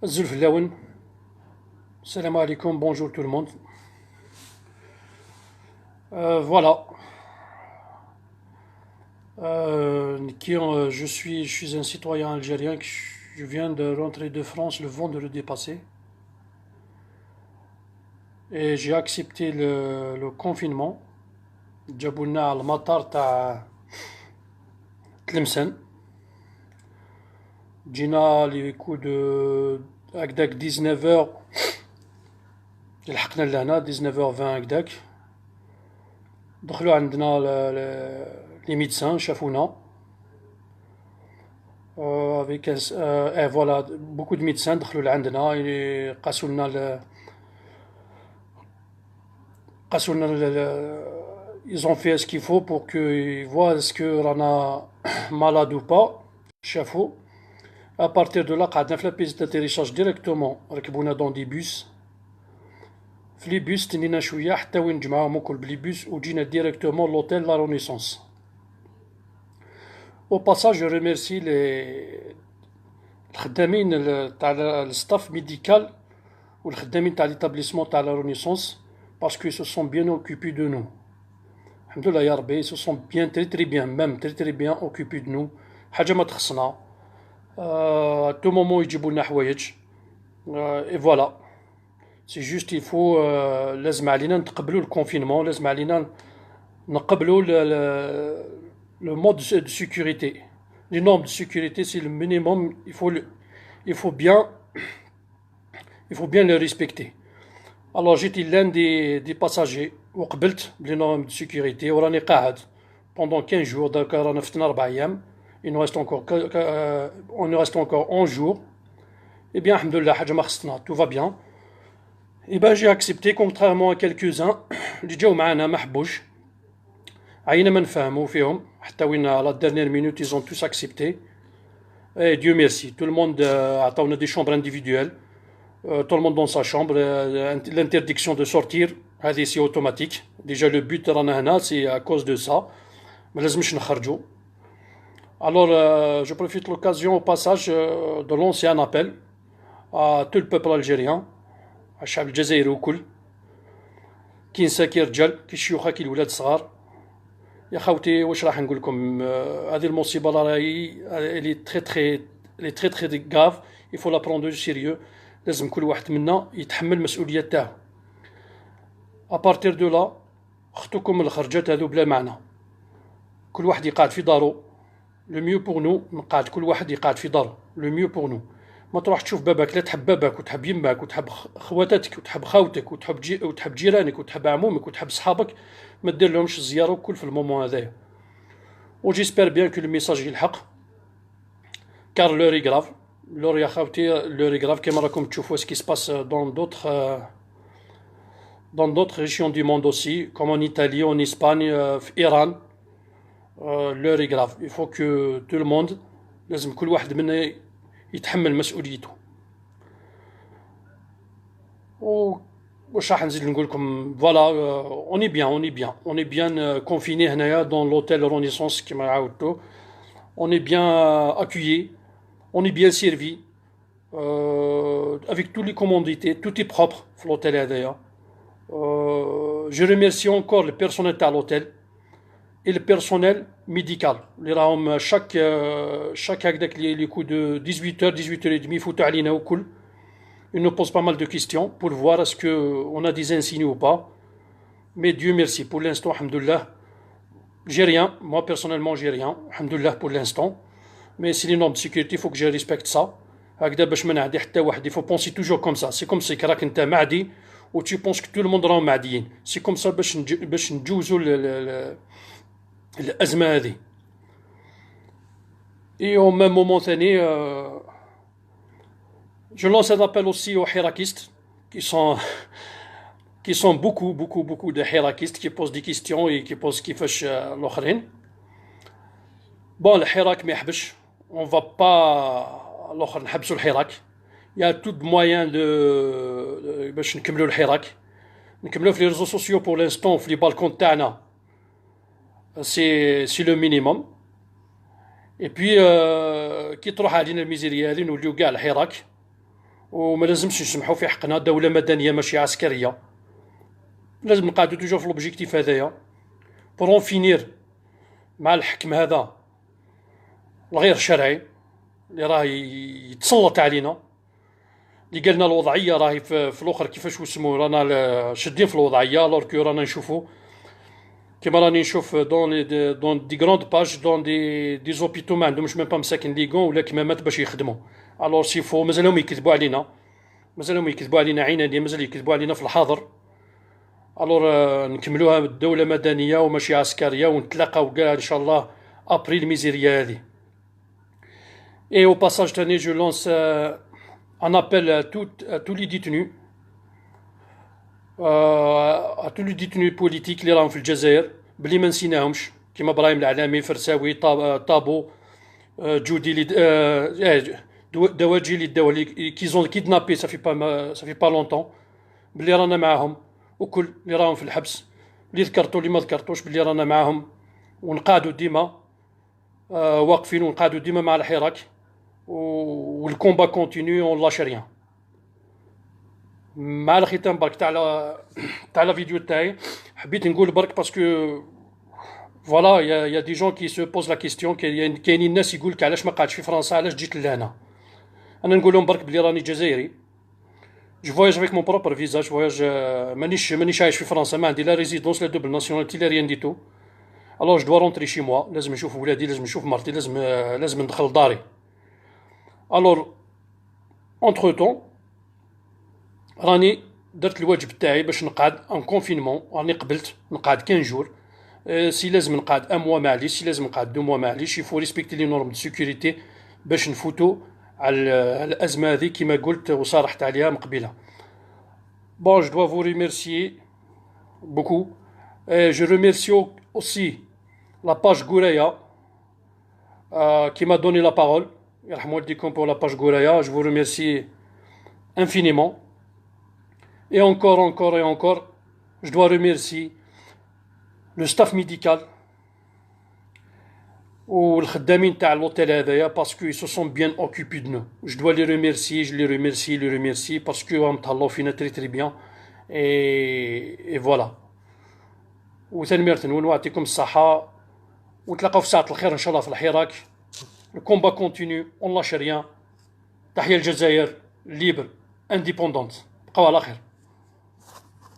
Zulflaouen, salam alaikum, bonjour tout le monde. Voilà. Je suis un citoyen algérien. Je viens de rentrer de France le vendredi passé. Et j'ai accepté le confinement. جابولنا على المطار تاع تلمسان. جينا لي كو دو هكداك 19h. لحقنا لهنا 19h20 هكداك. دخلوا عندنا لي ميدسان شافونا. Avec et voilà, beaucoup de médecins دخلوا لعندنا ils ont fait ce qu'il faut pour qu'ils voient est-ce que رانا malade ou pas. شافوا. À partir de là قعدنا في la piste d'atterrissage directement ركبونا dans des bus. في لي بوس تنينا شويه حتى وين جمعوهم الكل بلي بوس وجينا ديريكتومون لوتيل لا رونيسونس. Au passage, je remercie الخدامين تاع الستاف ميديكال والخدامين تاع l'établissement تاع la Renaissance parce qu'ils se sont bien occupés de nous. Alhamdoulilah ya Rabbi, ils se sont bien, très très bien, même très très bien occupés de nous. حاجة ما تخصنا. À tout moment يجيبوا لنا حوايج. Et voilà. C'est juste il faut لازم علينا نتقبلوا الكونفينمون، لازم علينا نقبلوا le mode de sécurité. Les normes de sécurité, c'est le minimum, il faut bien, il faut bien le respecter. Alors j'étais l'un des passagers وقبلت les normes de sécurité وراني قاعد pendant 15 jours. Donc رانا فتنا 4 أيام. Il nous reste encore on nous reste encore 11 jours. Eh bien, alhamdoulilah, حاجة ما خصنا, tout va bien. Eh ben, j'ai accepté, contrairement à quelques-uns اللي جاو معانا ما حبوش. عينا ما نفهموا فيهم حتى وين à la dernière minute ils ont tous accepté. Et Dieu merci, tout le monde عطاونا des chambres individuelles. Tout le monde dans sa chambre. L'interdiction de sortir هذه c'est automatique. Déjà le but رانا هنا c'est à cause de ça. ما لازمش نخرجوا. Alors je profite de l'occasion au passage de lancer un appel à tout le peuple algérien, الشعب الجزائري وكل كي نسا كي رجال كي شيوخه كي الولاد الصغار. يا خوتي واش راح نقول لكم هذه المصيبه راهي اللي تري تري اللي تري تري غاف. il faut la prendre au sérieux. لازم كل واحد منا يتحمل المسؤوليه تاعو. ابارتير دو لا خطوكم الخرجات هذو بلا معنى. كل واحد يقعد في دارو. لو ميو بور نو نقعد كل واحد يقعد في دارو. لو ميو بور نو. ما تروح تشوف باباك، لا تحب باباك وتحب يماك وتحب خواتاتك وتحب خاوتك وتحب جيرانك وتحب عمومك وتحب صحابك، ما دير لهمش الزياره وكل في المومون هذايا. و جيسبر بيان كو الميساج يلحق كار لوري غراف. لور يا خاوتي لوري غراف كيما راكم تشوفوا سكي سباس dans d'autres régions du monde aussi, comme en Italie, en Espagne, en Iran. L'heure est grave. Il faut que tout le monde لازم كل واحد منا يتحمل مسؤوليته. واش راح نزيد نقول لكم؟ فوالا on est bien confiné هنايا dans l'hôtel Renaissance كما عاودتو. On est bien accueilli, on est bien servi avec toutes les commodités, tout est propre في l'hôtel هذايا. Je remercie encore le personnel de l'hôtel et le personnel médical. Les راهم chaque هكذاك les coups de 18h 18h30 يفوتوا علينا وكل. Ils nous posent pas mal de questions pour voir est-ce qu'on a des insignes ou pas. Mais Dieu merci, pour l'instant, alhamdoulilah, j'ai rien. Moi, personnellement, j'ai rien. Alhamdoulilah, pour l'instant. Mais c'est les normes de sécurité, il faut que je respecte ça. هكذا باش ما نعدي حتى واحد. Il faut penser toujours comme ça. C'est comme si راك انت معدي و tu penses que tout le monde راهم معديين. C'est comme ça باش نجوزوا الأزمة هذه. Et au même moment ثاني je lance un appel aussi aux hirakistes qui sont beaucoup de hirakistes qui posent des questions et qui posent كيفاش الآخرين. Bon, الحراك ما يحبش. On va pas الآخر نحبسوا الحراك. Il y a tout moyen باش نكملوا الحراك. نكملوا في les réseaux sociaux pour l'instant في les balcons تاعنا. C'est le minimum. Et puis كي تروح علينا الميزيريا هذه نوليو كاع الحراك. وما لازمش نسمحوا في حقنا دولة مدنية ماشي عسكرية. لازم نقعدو توجور في لوبجيكتيف هذايا بور اون فينير مع الحكم هذا الغير شرعي اللي راه يتسلط علينا، اللي قالنا الوضعيه راهي في الاخر كيفاش وسمو رانا شادين في الوضعيه الوغ رانا نشوفو كيما راني نشوف دون دي غروند باج دون دي زوبيتو ما عندهمش ميم با مساكن ليغون ولا كمامات باش يخدموا. الوغ سي فو مازالهم يكذبوا علينا، مازالهم يكذبوا علينا عينانية، مازال يكذبوا علينا في الحاضر. الوغ نكملوها دولة مدنية وماشي عسكرية ونتلاقاو كاع ان شاء الله ابري الميزيريا هذه. اي او باساج تاني جو لونس ان ابل à tous les détenus à tous les détenus politiques اللي راهم في الجزائر بلي ما نسيناهمش كيما ابراهيم العلامي، فرساوي، طابو، جودي دواجي اللي داو كيزون كيدنابي صافي با لونطون، بلي رانا معاهم، وكل اللي راهم في الحبس اللي ذكرتو اللي ما ذكرتوش بلي رانا معاهم، ونقعدوا ديما واقفين ونقعدوا ديما مع الحراك، والكومبا كونتينيو اون لاش ريان. مع الختام برك تاع لا فيديو تاعي حبيت نقول برك باسكو فوالا يا دي جون كي سو بوز لا كيستيون، كاينين الناس يقول لك علاش ما قعدتش في فرنسا، علاش جيت لهنا. انا نقول لهم برك بلي راني جزائري، جو فواياج افيك مون بروبر فيزا، جو فواياج مانيش عايش في فرنسا، ما عندي لا ريزيدونس لا دوبل ناسيوناليتي لا ريان دي تو. الوغ جو دوا رونتري شي موا، لازم نشوف ولادي، لازم نشوف مرتي، لازم ندخل لداري. الوغ اونتر طون راني درت الواجب تاعي باش نقعد ان كونفينمون، راني قبلت نقعد 15 جور. سي لازم نقعد ان موا معليش، سي لازم نقعد 2 موا معليش، يفو ريسبكتي لي نورم دو سيكوريتي باش نفوتو على الازمه هذه كيما قلت وصارحت عليها من قبيله. بون جو دوا فو ريميرسيي بوكو. جو ريميرسي اوسي لا باج غورايا qui m'a donné la parole. يرحم والديكم pour la page غورايا. Je vous remercie infiniment. Et encore, je dois remercier le staff médical والخدامين تاع l'hôtel هذايا باسكو ils se sont bien occupés de nous. Je dois les remercier parce que راهم تهلاو فينا très bien. et voilà. وثاني مرة ونعطيكم الصحة ونتلاقاو في ساعة الخير ان شاء الله في الحراك. الكومبا كونتينيو اون لاش ريان. تحية الجزائر ليبر انديبوندونت. بقاو على خير.